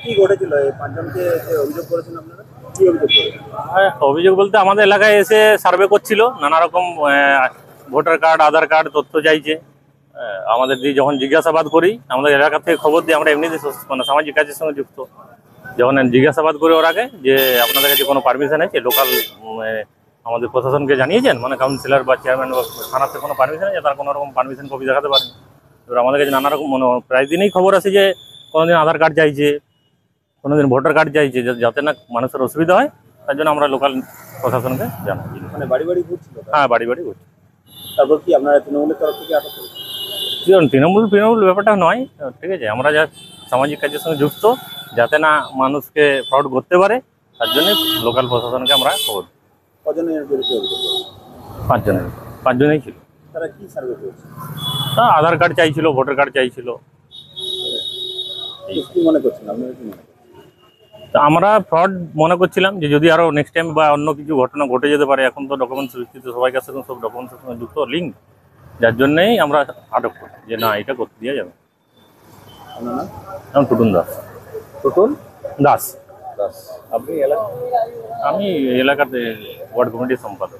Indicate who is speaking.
Speaker 1: কি ঘটেছিল এই পাঁচজনকে যে অভিযোগ করেছেন আপনারা, কি অভিযোগ করেছেন?
Speaker 2: অভিযোগ বলতে আমাদের এলাকায় এসে সার্ভে করছিল, নানা রকম ভোটার কার্ড, আধার কার্ড তথ্য চাইছে। আমাদের দিয়ে যখন জিজ্ঞাসাবাদ করি, আমাদের এলাকা থেকে খবর দিই, আমরা এমনিতে মানে সামাজিক কাজের সঙ্গে যুক্ত। যখন জিজ্ঞাসাবাদ করি ওর আগে যে আপনাদের কাছে কোনো পারমিশন আছে, লোকাল আমাদের প্রশাসনকে জানিয়েছেন, মানে কাউন্সিলর বা চেয়ারম্যান বা থানাতে কোনো পারমিশন আছে, তার কোনো রকম পারমিশন কপি দেখাতে পারেন। এবার আমাদের কাছে নানা রকম প্রায় দিনই খবর আছে যে কোনোদিন আধার কার্ড চাইছে, কোনোদিন ভোটার কার্ড চাইছে, যাতে না মানুষের অসুবিধা হয়, তার জন্য আমরা লোকাল প্রশাসনকে জানাই।
Speaker 1: মানে বাড়ি বাড়ি ঘুরছিল?
Speaker 2: হ্যাঁ, বাড়ি বাড়ি ঘুরছি।
Speaker 1: তারপর কি আপনারা তৃণমূলের তরফ থেকে আটক করেছেন?
Speaker 2: তৃণমূল ব্যাপারটা নয়, ঠিক আছে, আমরা যা সামাজিক কাজের সঙ্গে যুক্ত, যাতে না মানুষকে ফ্রড করতে পারে, তার জন্য লোকাল প্রশাসনকে আমরা খবর দিই।
Speaker 1: কজনের বিরুদ্ধে অভিযোগ করেছেন?
Speaker 2: পাঁচজনেই ছিল।
Speaker 1: তারা কি সার্ভে করেছে?
Speaker 2: তা আধার কার্ড চাইছিল, ভোটার কার্ড চাইছিল।
Speaker 1: কি মনে করছেন আপনারা, কি মনে করছেন?
Speaker 2: তা আমরা ফ্রড মনে করছিলাম যে যদি আরো নেক্সট টাইম বা অন্য কিছু ঘটনা ঘটে যেতে পারে। এখন তো ডকুমেন্টস ভিত্তিতে সবাই কাছে সব ডকুমেন্টসের সঙ্গে যুক্ত লিঙ্ক, যার জন্যই আমরা আটক করি যে না, এটা করতে দেওয়া যাবে।
Speaker 1: আপনার নাম?
Speaker 2: নাম টুটুন দাস।
Speaker 1: টুটুল
Speaker 2: দাস।
Speaker 1: দাস। আপনি এলাকা?
Speaker 2: আমি এলাকাতে ওয়ার্ড কমিটির সম্পাদক।